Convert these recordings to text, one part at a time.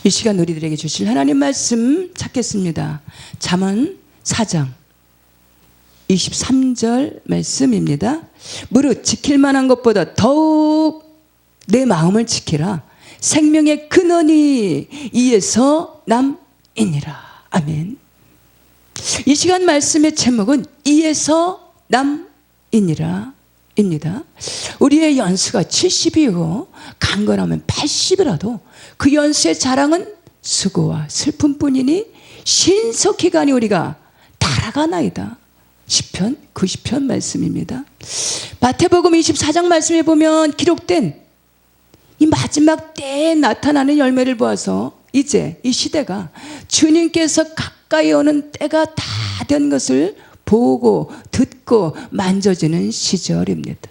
이 시간 우리들에게 주실 하나님 말씀 찾겠습니다. 잠언 4장 23절 말씀입니다. 무릇 지킬 만한 것보다 더욱 내 마음을 지키라. 생명의 근원이 이에서 남이니라. 아멘. 이 시간 말씀의 제목은 이에서 남이니라 입니다. 우리의 연수가 70이고 강건하면 80이라도 그 연수의 자랑은 수고와 슬픔뿐이니 신속히 가니 우리가 달아가나이다. 시편 90편 말씀입니다. 마태복음 24장 말씀에 보면 기록된 이 마지막 때에 나타나는 열매를 보아서 이제 이 시대가 주님께서 가까이 오는 때가 다 된 것을 보고 듣고 만져지는 시절입니다.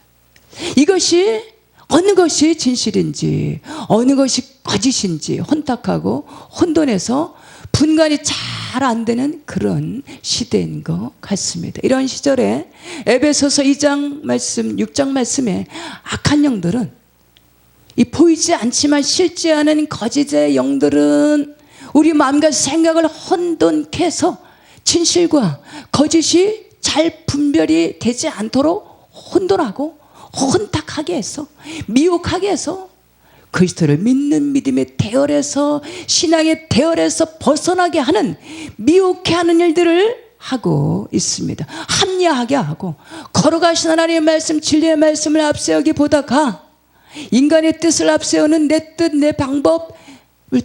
이것이 어느 것이 진실인지 어느 것이 거짓인지 혼탁하고 혼돈해서 분간이 잘 안 되는 그런 시대인 것 같습니다. 이런 시절에 에베소서 2장 말씀 6장 말씀에 악한 영들은 이 보이지 않지만 실제 않은 거짓의 영들은 우리 마음과 생각을 혼돈케 해서 진실과 거짓이 잘 분별이 되지 않도록 혼돈하고 혼탁하게 해서 미혹하게 해서 그리스도를 믿는 믿음의 대열에서 신앙의 대열에서 벗어나게 하는 미혹해 하는 일들을 하고 있습니다. 합리화하게 하고 걸어가신 하나님의 말씀 진리의 말씀을 앞세우기보다가 인간의 뜻을 앞세우는 내 뜻 내 방법을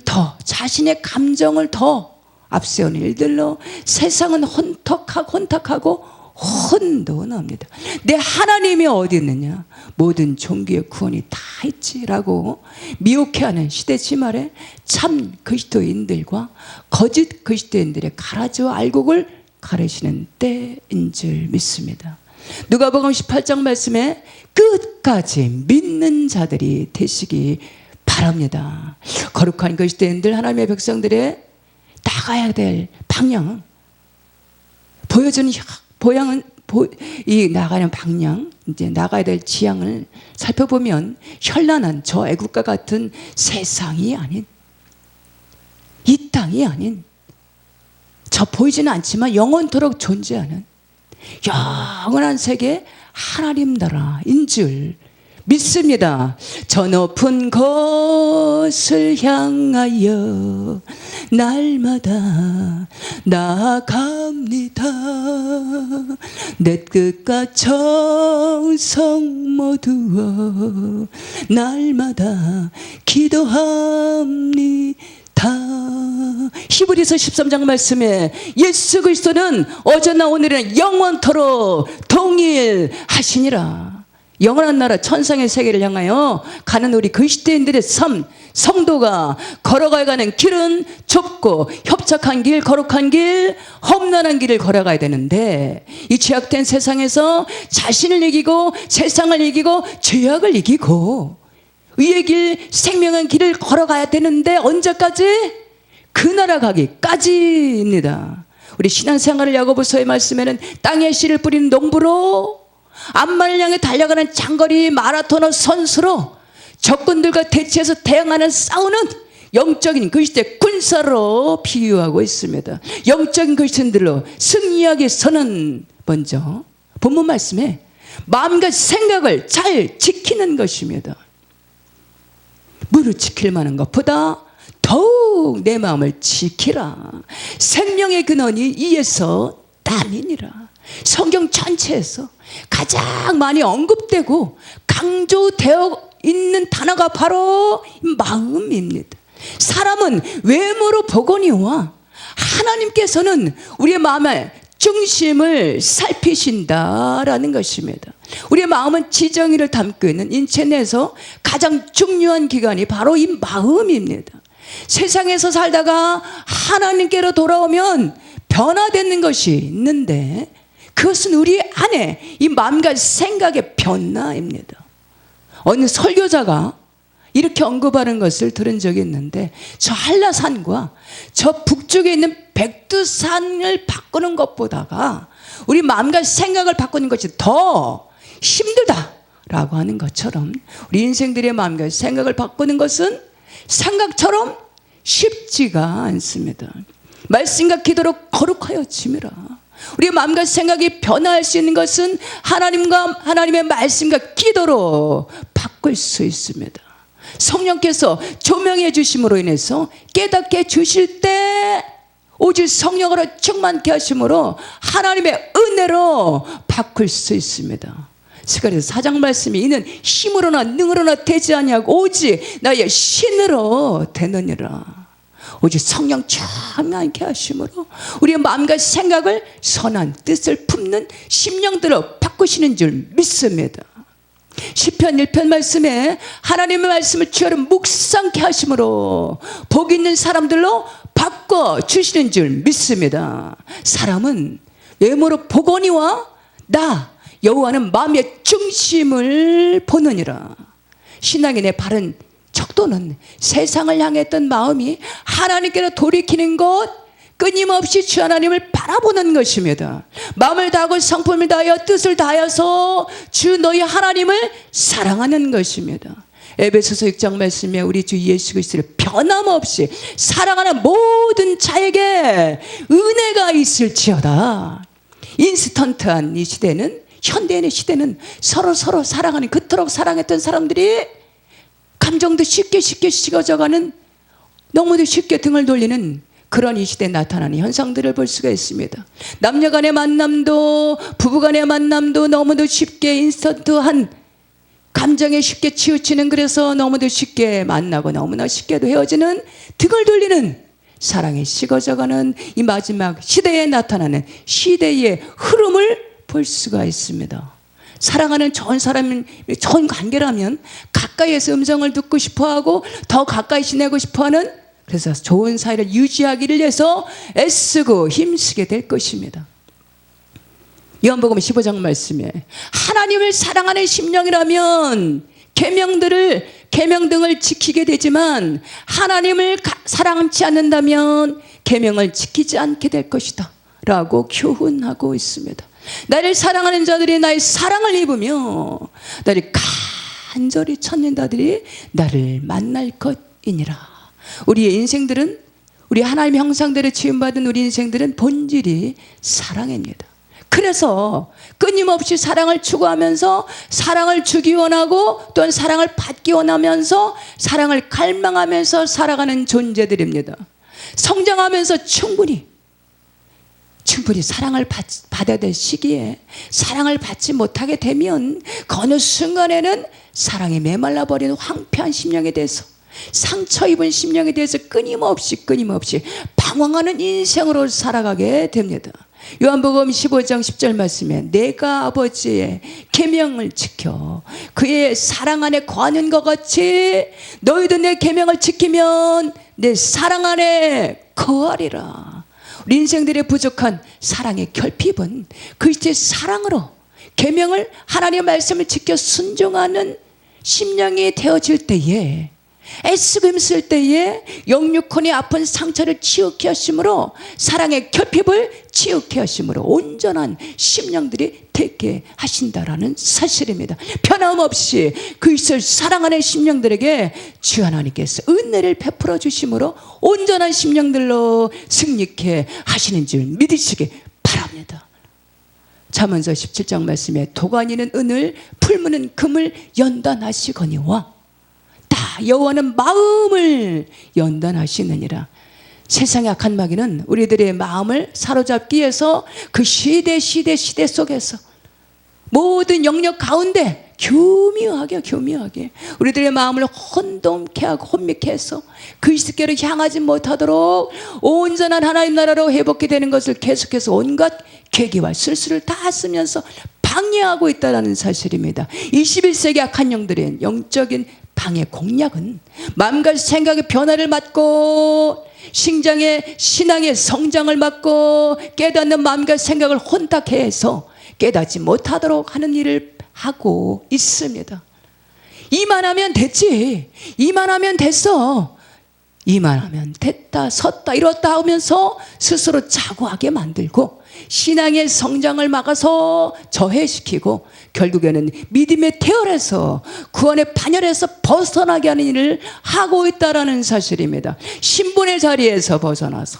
더 자신의 감정을 더 앞세우는 일들로 세상은 혼탁하고 혼돈합니다. 내 하나님이 어디 있느냐? 모든 종교의 구원이 다 있지라고 미혹해하는 시대지 말에 참 그리스도인들과 거짓 그리스도인들의 가라지와 알곡을 가르시는 때인 줄 믿습니다. 누가복음 18장 말씀에 끝까지 믿는 자들이 되시기 바랍니다. 거룩한 그리스도인들 하나님의 백성들의 나가야 될 방향 보여주는 이 나가는 방향, 이제 나가야 될 지향을 살펴보면 현란한 저 애국과 같은 세상이 아닌 이 땅이 아닌 저 보이지는 않지만 영원토록 존재하는 영원한 세계 하나님 나라인 줄 믿습니다. 저 높은 곳을 향하여 날마다 나아갑니다. 내 뜻과 정성 모두어 날마다 기도합니다. 히브리서 13장 말씀에 예수 그리스도는 어제나 오늘은 영원토록 동일하시니라. 영원한 나라 천상의 세계를 향하여 가는 우리 그리스도인들의 삶, 성도가 걸어가야 하는 길은 좁고 협착한 길, 거룩한 길, 험난한 길을 걸어가야 되는데 이 죄악된 세상에서 자신을 이기고 세상을 이기고 죄악을 이기고 의의 길, 생명의 길을 걸어가야 되는데 언제까지? 그 나라 가기까지입니다. 우리 신앙생활을 야고보서의 말씀에는 땅에 씨를 뿌리는 농부로 앞만을 향해 달려가는 장거리 마라토너 선수로 적군들과 대치해서 대항하는 싸우는 영적인 그리스도의 군사로 비유하고 있습니다. 영적인 그리스도인들로 승리하기 위해서는 먼저 본문 말씀에 마음과 생각을 잘 지키는 것입니다. 무릇 지킬 만한 것보다 더욱 내 마음을 지키라. 생명의 근원이 이에서 남이니라. 성경 전체에서 가장 많이 언급되고 강조되어 있는 단어가 바로 마음입니다. 사람은 외모로 보거니와 하나님께서는 우리의 마음의 중심을 살피신다라는 것입니다. 우리의 마음은 지정의를 담고 있는 인체 내에서 가장 중요한 기관이 바로 이 마음입니다. 세상에서 살다가 하나님께로 돌아오면 변화되는 것이 있는데 그것은 우리 안에 이 마음과 생각의 변화입니다. 어느 설교자가 이렇게 언급하는 것을 들은 적이 있는데 저 한라산과 저 북쪽에 있는 백두산을 바꾸는 것보다가 우리 마음과 생각을 바꾸는 것이 더 힘들다라고 하는 것처럼 우리 인생들의 마음과 생각을 바꾸는 것은 생각처럼 쉽지 쉽지가 않습니다. 말씀과 기도로 거룩하여 지으라. 우리의 마음과 생각이 변화할 수 있는 것은 하나님의 말씀과 기도로 바꿀 수 있습니다. 성령께서 조명해 주심으로 인해서 깨닫게 주실 때 오직 성령으로 충만케 하심으로 하나님의 은혜로 바꿀 수 있습니다. 스가랴서 4장 말씀이 이는 힘으로나 능으로나 되지 아니하고 오직 나의 신으로 되느니라. 오직 성령 충만케 하심으로 우리의 마음과 생각을 선한 뜻을 품는 심령들로 바꾸시는 줄 믿습니다. 시편 1편 말씀에 하나님의 말씀을 주야로 묵상케 하심으로 복 있는 사람들로 바꿔주시는 줄 믿습니다. 사람은 외모로 보거니와 나 여호와는 마음의 중심을 보느니라. 신앙의 내 바른 척도는 세상을 향했던 마음이 하나님께로 돌이키는 것, 끊임없이 주 하나님을 바라보는 것입니다. 마음을 다하고 성품을 다하여 뜻을 다하여서 주 너희 하나님을 사랑하는 것입니다. 에베소서 6장 말씀에 우리 주 예수 그리스도를 변함없이 사랑하는 모든 자에게 은혜가 있을지어다. 인스턴트한 이 시대는, 현대인의 시대는 서로 사랑하는, 그토록 사랑했던 사람들이 감정도 쉽게 식어져가는, 너무도 쉽게 등을 돌리는 그런 이 시대에 나타나는 현상들을 볼 수가 있습니다. 남녀간의 만남도 부부간의 만남도 너무도 쉽게 인스턴트한 감정에 쉽게 치우치는, 그래서 너무도 쉽게 만나고 너무나 쉽게도 헤어지는, 등을 돌리는 사랑이 식어져가는 이 마지막 시대에 나타나는 시대의 흐름을 볼 수가 있습니다. 사랑하는 좋은 사람, 좋은 관계라면 가까이에서 음성을 듣고 싶어하고 더 가까이 지내고 싶어하는, 그래서 좋은 사이를 유지하기를 위해서 애쓰고 힘쓰게 될 것입니다. 요한복음 15장 말씀에 하나님을 사랑하는 심령이라면 계명 등을 지키게 되지만 하나님을 사랑치 않는다면 계명을 지키지 않게 될 것이다 라고 교훈하고 있습니다. 나를 사랑하는 자들이 나의 사랑을 입으며 나를 간절히 찾는 자들이 나를 만날 것이니라. 우리의 인생들은, 우리 하나님의 형상대로 지음받은 우리 인생들은 본질이 사랑입니다. 그래서 끊임없이 사랑을 추구하면서 사랑을 주기 원하고 또한 사랑을 받기 원하면서 사랑을 갈망하면서 살아가는 존재들입니다. 성장하면서 충분히 사랑을 받아야 될 시기에 사랑을 받지 못하게 되면 그 어느 순간에는 사랑에 메말라 버리는 황폐한 심령에 대해서, 상처 입은 심령에 대해서 끊임없이 방황하는 인생으로 살아가게 됩니다. 요한복음 15장 10절 말씀에 내가 아버지의 계명을 지켜 그의 사랑 안에 거하는 것 같이 너희도 내 계명을 지키면 내 사랑 안에 거하리라. 우리 인생들의 부족한 사랑의 결핍은 그리스도의 사랑으로 계명을, 하나님의 말씀을 지켜 순종하는 심령이 되어질 때에, 애쓰고 힘쓸 때에 영육혼의 아픈 상처를 치유케 하심으로, 사랑의 결핍을 치유케 하심으로 온전한 심령들이 되게 하신다라는 사실입니다. 변함없이 그리스도를 사랑하는 심령들에게 주 하나님께서 은혜를 베풀어 주심으로 온전한 심령들로 승리케 하시는 줄 믿으시기 바랍니다. 잠언서 17장 말씀에 도가니는 은을, 풀무는 금을 연단하시거니와 다 여호와는 마음을 연단하시느니라. 세상의 악한 마귀는 우리들의 마음을 사로잡기 위해서 그 시대 속에서 모든 영역 가운데 교묘하게 우리들의 마음을 혼돈케 하고 혼미케 해서 그리스도께로 향하지 못하도록 온전한 하나님 나라로 회복이 되는 것을 계속해서 온갖 계기와 술수를 다 쓰면서 방해하고 있다는 사실입니다. 21세기 악한 영들의 영적인 방해 공략은 마음과 생각의 변화를 막고 신앙의 성장을 막고 깨닫는 마음과 생각을 혼탁해 해서 깨닫지 못하도록 하는 일을 하고 있습니다. 이만하면 됐지, 이만하면 됐어, 이만하면 됐다, 섰다, 이렇다 하면서 스스로 자고하게 만들고 신앙의 성장을 막아서 저해시키고 결국에는 믿음의 태열에서 구원의 반열에서 벗어나게 하는 일을 하고 있다는 사실입니다. 신분의 자리에서 벗어나서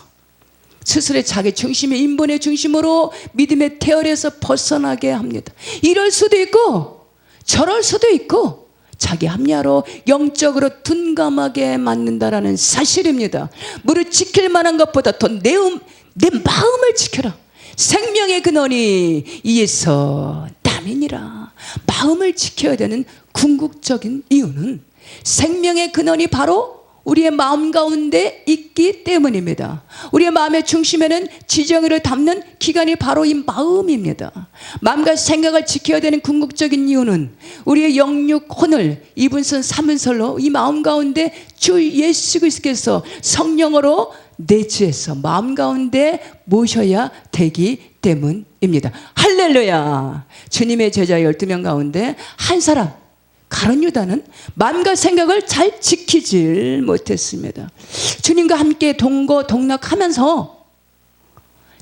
스스로의 자기 중심의 인본의 중심으로 믿음의 태열에서 벗어나게 합니다. 이럴 수도 있고 저럴 수도 있고 자기 합리화로 영적으로 둔감하게 만든다라는 사실입니다. 무릇 지킬 만한 것보다 더 내 마음을 지켜라. 생명의 근원이 이에서 남이니라. 마음을 지켜야 되는 궁극적인 이유는 생명의 근원이 바로 우리의 마음 가운데 있기 때문입니다. 우리의 마음의 중심에는 지정의를 담는 기관이 바로 이 마음입니다. 마음과 생각을 지켜야 되는 궁극적인 이유는 우리의 영육 혼을 이분선 삼분설로 이 마음 가운데 주 예수 그리스도께서 성령으로 내주해서 마음 가운데 모셔야 되기 때문입니다. 할렐루야. 주님의 제자 12명 가운데 한 사람 가룟 유다는 마음과 생각을 잘 지키질 못했습니다. 주님과 함께 동거동락하면서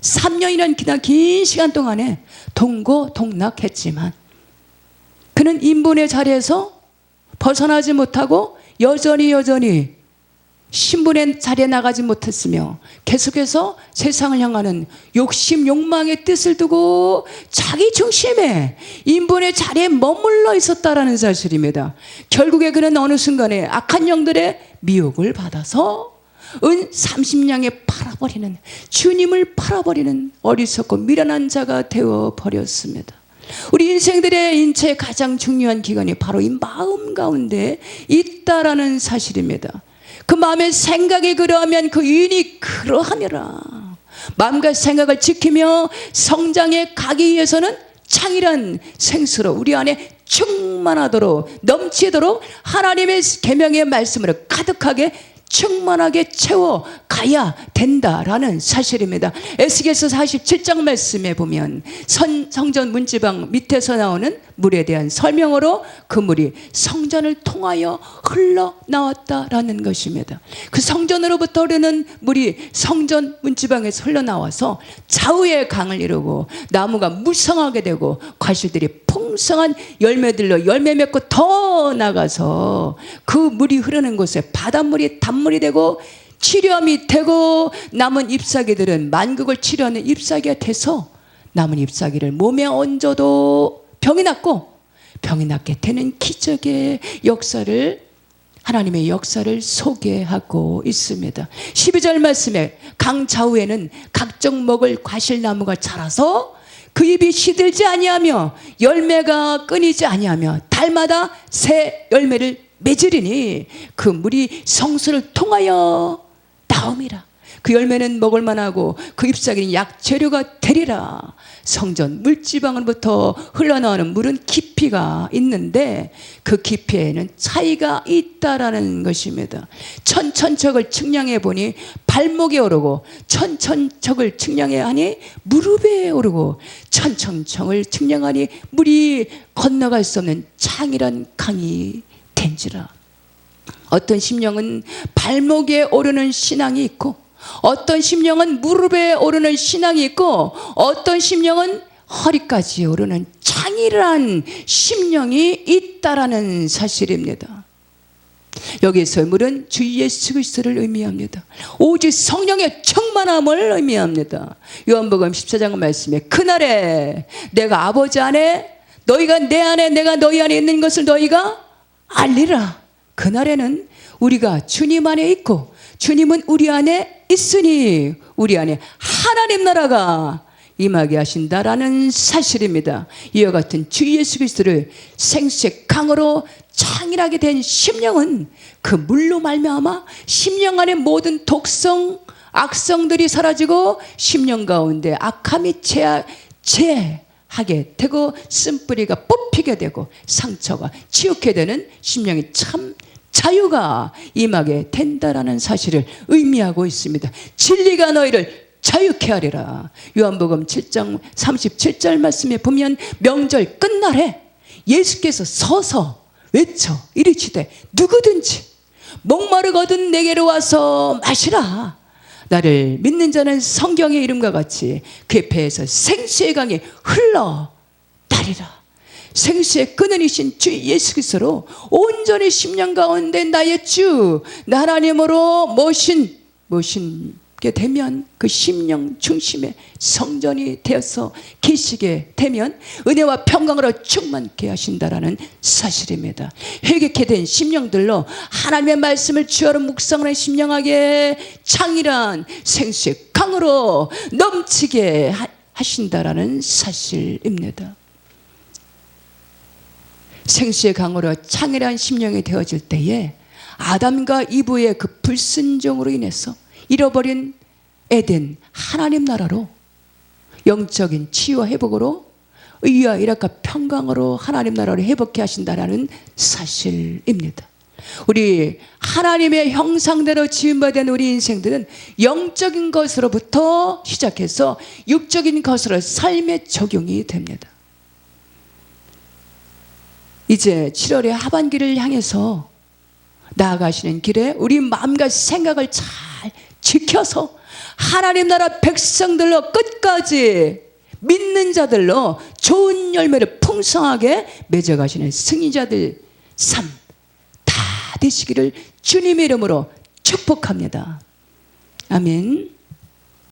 3년이라는 긴 시간 동안에 동거동락했지만 그는 인본의 자리에서 벗어나지 못하고 여전히 신분의 자리에 나가지 못했으며 계속해서 세상을 향하는 욕심 욕망의 뜻을 두고 자기 중심에 인본의 자리에 머물러 있었다라는 사실입니다. 결국에 그는 어느 순간에 악한 영들의 미혹을 받아서 은 30냥에 팔아버리는, 주님을 팔아버리는 어리석고 미련한 자가 되어버렸습니다. 우리 인생들의 인체의 가장 중요한 기관이 바로 이 마음 가운데 있다라는 사실입니다. 그 마음의 생각이 그러하면 그 유인이 그러하니라. 마음과 생각을 지키며 성장에 가기 위해서는 창이란 생수로 우리 안에 충만하도록 넘치도록 하나님의 계명의 말씀으로 가득하게 충만하게 채워 가야 된다라는 사실입니다. 에스겔서 47장 말씀에 보면 성전 문지방 밑에서 나오는 물에 대한 설명으로 그 물이 성전을 통하여 흘러나왔다라는 것입니다. 그 성전으로부터 흐르는 물이 성전 문지방에서 흘러나와서 좌우의 강을 이루고 나무가 무성하게 되고 과실들이 풍성한 열매들로 열매 맺고 더 나가서 그 물이 흐르는 곳에 바닷물이 단물이 되고 치료함이 되고 남은 잎사귀들은 만국을 치료하는 잎사귀가 돼서 남은 잎사귀를 몸에 얹어도 병이 낫고 병이 낫게 되는 기적의 역사를 하나님의 역사를 소개하고 있습니다. 12절 말씀에 강 좌우에는 각종 먹을 과실나무가 자라서 그 잎이 시들지 아니하며 열매가 끊이지 아니하며 달마다 새 열매를 맺으리니 그 물이 성수를 통하여 나옴이라. 그 열매는 먹을 만하고 그 잎사귀는 약재료가 되리라. 성전 물지방으로부터 흘러나오는 물은 깊이가 있는데 그 깊이에는 차이가 있다라는 것입니다. 천천척을 측량해 보니 발목에 오르고 천천척을 측량해 하니 무릎에 오르고 천천척을 측량하니 물이 건너갈 수 없는 창이란 강이 된지라. 어떤 심령은 발목에 오르는 신앙이 있고 어떤 심령은 무릎에 오르는 신앙이 있고 어떤 심령은 허리까지 오르는 창이란 심령이 있다라는 사실입니다. 여기서 물은 주 예수 그리스도를 의미합니다. 오직 성령의 충만함을 의미합니다. 요한복음 14장 말씀에 그날에 내가 아버지 안에 너희가 내 안에 내가 너희 안에 있는 것을 너희가 알리라. 그날에는 우리가 주님 안에 있고 주님은 우리 안에 있으니 우리 안에 하나님 나라가 임하게 하신다라는 사실입니다. 이와 같은 주 예수 그리스도를 생수의 강으로 창일하게 된 심령은 그 물로 말미암아 심령 안에 모든 독성 악성들이 사라지고 심령 가운데 악함이 제하게 되고 쓴뿌리가 뽑히게 되고 상처가 치유게 되는 심령이 참 자유가 임하게 된다라는 사실을 의미하고 있습니다. 진리가 너희를 자유케 하리라. 요한복음 7장 37절 말씀에 보면 명절 끝날에 예수께서 서서 외쳐 이르시되 누구든지 목마르거든 내게로 와서 마시라. 나를 믿는 자는 성경의 이름과 같이 그의 배에서 생수의 강이 흘러나리라. 생수의 근원이신 주 예수 그리스도로 온전히 심령 가운데 나의 주 하나님으로 모신게 되면 그 심령 중심의 성전이 되어서 계시게 되면 은혜와 평강으로 충만케 하신다라는 사실입니다. 회개케 된 심령들로 하나님의 말씀을 주어로 묵상하는 심령하게 창이란 생수의 강으로 넘치게 하신다라는 사실입니다. 생수의 강으로 창이란 심령이 되어질 때에 아담과 이브의 그 불순종으로 인해서 잃어버린 에덴 하나님 나라로 영적인 치유와 회복으로 의와 일학과 평강으로 하나님 나라를 회복해 하신다라는 사실입니다. 우리 하나님의 형상대로 지음받은 우리 인생들은 영적인 것으로부터 시작해서 육적인 것으로 삶에 적용이 됩니다. 이제 7월의 하반기를 향해서 나아가시는 길에 우리 마음과 생각을 잘 지켜서 하나님 나라 백성들로 끝까지 믿는 자들로 좋은 열매를 풍성하게 맺어가시는 승리자들 삶 다 되시기를 주님의 이름으로 축복합니다. 아멘.